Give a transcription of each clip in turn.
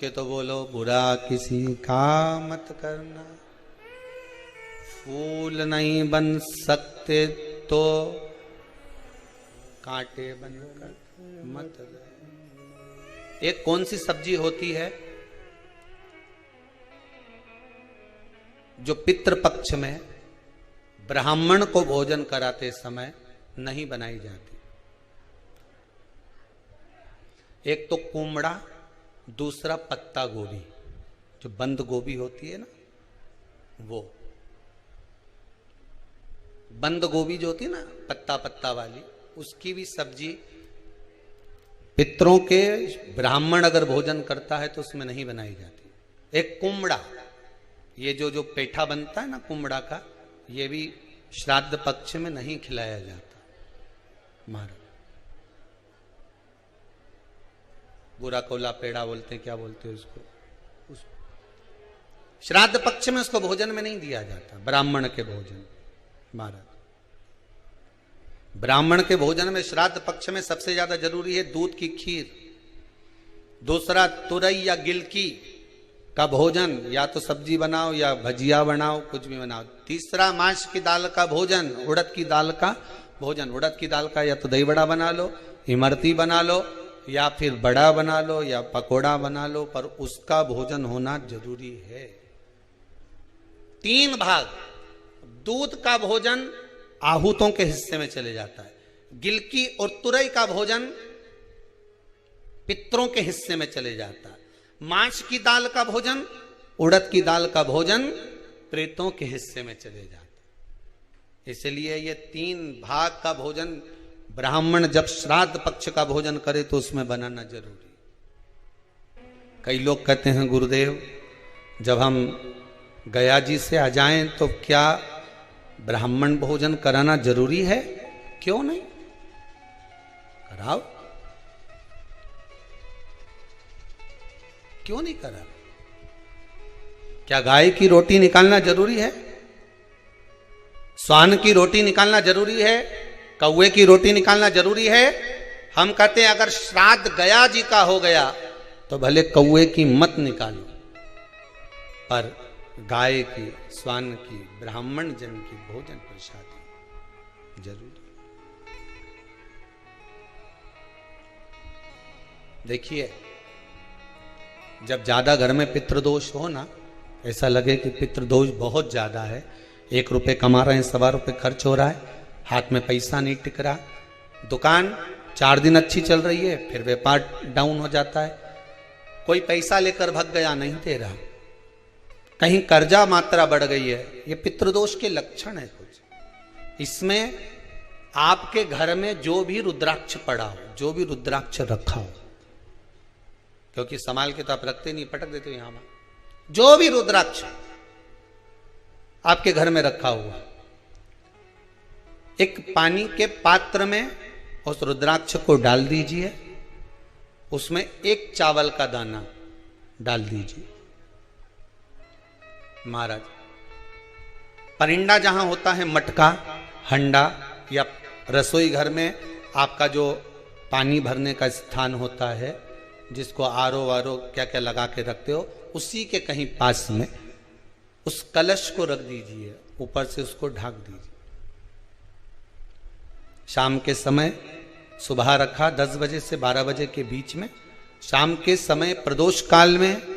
के तो बोलो बुरा किसी का मत करना, फूल नहीं बन सकते तो कांटे बनकर मत रहे। एक कौन सी सब्जी होती है जो पितृपक्ष में ब्राह्मण को भोजन कराते समय नहीं बनाई जाती? एक तो कुमड़ा, दूसरा पत्ता गोभी, जो बंद गोभी होती है ना, वो बंद गोभी जो होती है ना पत्ता पत्ता वाली, उसकी भी सब्जी पितरों के ब्राह्मण अगर भोजन करता है तो उसमें नहीं बनाई जाती। एक कुमड़ा, ये जो पेठा बनता है ना कुमड़ा का, ये भी श्राद्ध पक्ष में नहीं खिलाया जाता। महाराज बुरा कोला पेड़ा बोलते हैं, क्या बोलते हैं उसको, श्राद्ध पक्ष में उसको भोजन में नहीं दिया जाता। ब्राह्मण के भोजन, महाराज ब्राह्मण के भोजन में श्राद्ध पक्ष में सबसे ज्यादा जरूरी है दूध की खीर, दूसरा तुरई या गिलकी का भोजन, या तो सब्जी बनाओ या भजिया बनाओ, कुछ भी बनाओ। तीसरा मांस की दाल का भोजन, उड़द की दाल का भोजन। उड़द की दाल का या तो दही बड़ा बना लो, इमरती बना लो, या फिर बड़ा बना लो, या पकोड़ा बना लो, पर उसका भोजन होना जरूरी है। 3 भाग दूध का भोजन आहूतों के हिस्से में चले जाता है, गिलकी और तुरई का भोजन पितरों के हिस्से में चले जाता है, मांस की दाल का भोजन, उड़द की दाल का भोजन प्रेतों के हिस्से में चले जाता है। इसलिए ये 3 भाग का भोजन ब्राह्मण जब श्राद्ध पक्ष का भोजन करे तो उसमें बनाना जरूरी। कई लोग कहते हैं गुरुदेव जब हम गया जी से आ जाएं तो क्या ब्राह्मण भोजन कराना जरूरी है? क्यों नहीं, कराओ, क्यों नहीं करा? क्या गाय की रोटी निकालना जरूरी है? स्वान की रोटी निकालना जरूरी है? कौवे की रोटी निकालना जरूरी है? हम कहते हैं अगर श्राद्ध गया जी का हो गया तो भले कौवे की मत निकालो, पर गाय की, स्वान की, ब्राह्मण जन की भोजन प्रसादी जरूरी। देखिए जब ज्यादा घर में पितृदोष हो ना, ऐसा लगे कि पितृदोष बहुत ज्यादा है, 1 रुपए कमा रहे हैं, 1.25 रुपए खर्च हो रहा है, हाथ में पैसा नहीं टिक रहा, दुकान 4 दिन अच्छी चल रही है, फिर व्यापार डाउन हो जाता है, कोई पैसा लेकर भग गया, नहीं दे रहा, कहीं कर्जा मात्रा बढ़ गई है, ये पितृदोष के लक्षण है कुछ। इसमें आपके घर में जो भी रुद्राक्ष पड़ा हो, जो भी रुद्राक्ष रखा हो, क्योंकि संभाल के तो आप रखते नहीं, पटक देते हो यहां, जो भी रुद्राक्ष आपके घर में रखा हुआ, एक पानी के पात्र में उस रुद्राक्ष को डाल दीजिए, उसमें 1 चावल का दाना डाल दीजिए। महाराज परिंदा जहां होता है, मटका, हंडा, या रसोई घर में आपका जो पानी भरने का स्थान होता है, जिसको आरो वारो क्या क्या लगा के रखते हो, उसी के कहीं पास में उस कलश को रख दीजिए, ऊपर से उसको ढक दीजिए। शाम के समय, सुबह रखा 10 बजे से 12 बजे के बीच में, शाम के समय प्रदोष काल में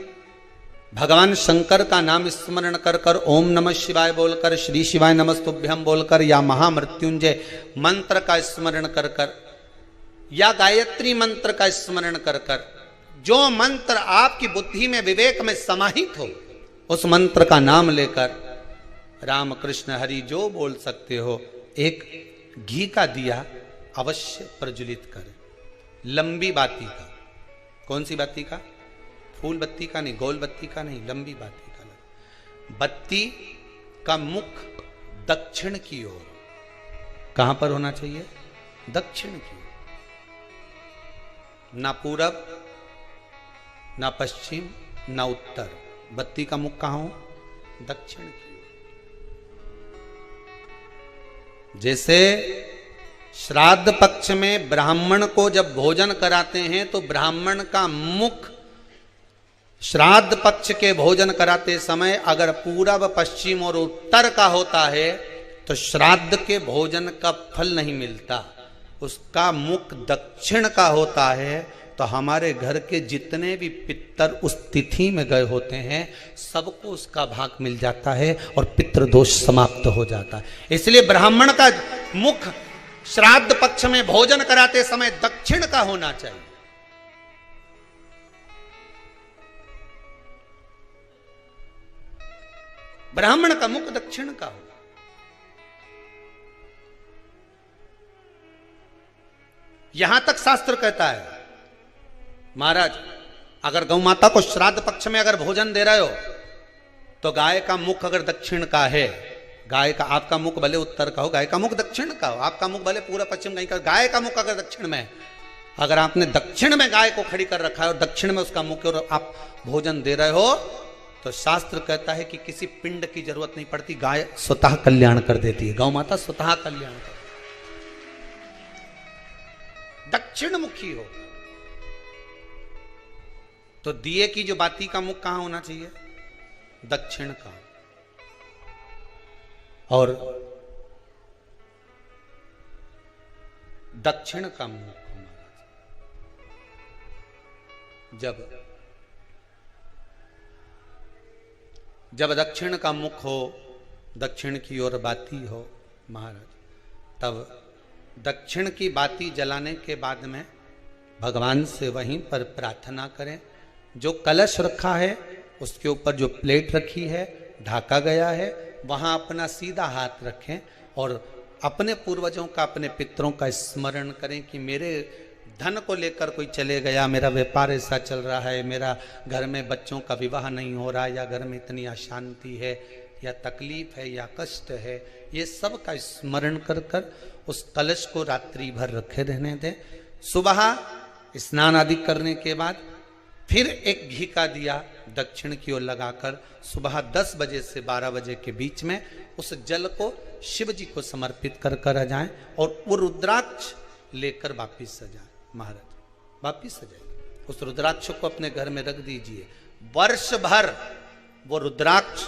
भगवान शंकर का नाम स्मरण कर कर, ओम नमः शिवाय बोलकर, श्री शिवाय नमस्तुभ्यम बोलकर, या महामृत्युंजय मंत्र का स्मरण कर कर, या गायत्री मंत्र का स्मरण कर कर, जो मंत्र आपकी बुद्धि में, विवेक में समाहित हो, उस मंत्र का नाम लेकर राम कृष्ण हरि जो बोल सकते हो, एक घी का दिया अवश्य प्रज्वलित करें, लंबी बाती का। कौन सी बाती का? फूल बत्ती का नहीं, गोल बत्ती का नहीं, लंबी बाती का। बत्ती का मुख दक्षिण की ओर, कहां पर होना चाहिए? दक्षिण की ओर, ना पूरब, ना पश्चिम, ना उत्तर। बत्ती का मुख कहां हो? दक्षिण की ओर। जैसे श्राद्ध पक्ष में ब्राह्मण को जब भोजन कराते हैं तो ब्राह्मण का मुख श्राद्ध पक्ष के भोजन कराते समय अगर पूरब, पश्चिम और उत्तर का होता है तो श्राद्ध के भोजन का फल नहीं मिलता। उसका मुख दक्षिण का होता है तो हमारे घर के जितने भी पितर उस तिथि में गए होते हैं सबको उसका भाग मिल जाता है और पितृदोष समाप्त हो जाता है। इसलिए ब्राह्मण का मुख श्राद्ध पक्ष में भोजन कराते समय दक्षिण का होना चाहिए। ब्राह्मण का मुख दक्षिण का हो। यहां तक शास्त्र कहता है महाराज अगर गौ माता को श्राद्ध पक्ष में अगर भोजन दे रहे हो तो गाय का मुख अगर दक्षिण का है, गाय का, आपका मुख भले उत्तर का हो, गाय का मुख दक्षिण का हो, आपका मुख भले पूरा पश्चिम कहीं का, गाय का मुख अगर दक्षिण में, अगर आपने दक्षिण में गाय को खड़ी कर रखा है और दक्षिण में उसका मुख और आप भोजन दे रहे हो तो शास्त्र कहता है कि किसी पिंड की जरूरत नहीं पड़ती, गाय स्वतः कल्याण कर देती है, गौ माता स्वतः कल्याण कर, दक्षिण मुखी हो। तो दिए की जो बाती का मुख कहां होना चाहिए? दक्षिण का। और दक्षिण का मुख जब दक्षिण का मुख हो, दक्षिण की ओर बाती हो महाराज, तब दक्षिण की बाती जलाने के बाद में भगवान से वहीं पर प्रार्थना करें। जो कलश रखा है उसके ऊपर जो प्लेट रखी है, ढाका गया है, वहां अपना सीधा हाथ रखें और अपने पूर्वजों का, अपने पितरों का स्मरण करें कि मेरे धन को लेकर कोई चले गया, मेरा व्यापार ऐसा चल रहा है, मेरा घर में बच्चों का विवाह नहीं हो रहा, या घर में इतनी अशांति है या तकलीफ है या कष्ट है, ये सब का स्मरण कर कर उस कलश को रात्रि भर रखे रहने दें। सुबह स्नान आदि करने के बाद फिर एक घी का दिया दक्षिण की ओर लगाकर सुबह 10 बजे से 12 बजे के बीच में उस जल को शिव जी को समर्पित कर कर आ जाएं और वो रुद्राक्ष लेकर वापिस सजाएं। महाराज वापिस सजाइए, उस रुद्राक्ष को अपने घर में रख दीजिए। वर्ष भर वो रुद्राक्ष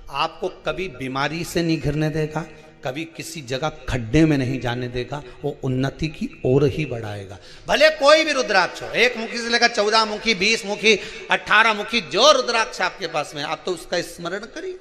आपको कभी बीमारी से नहीं घिरने देगा, कभी किसी जगह खड्डे में नहीं जाने देगा, वो उन्नति की ओर ही बढ़ाएगा। भले कोई भी रुद्राक्ष हो, 1 मुखी से लेकर 14 मुखी, 20 मुखी, 18 मुखी, जो रुद्राक्ष आपके पास में, आप तो उसका स्मरण करिए।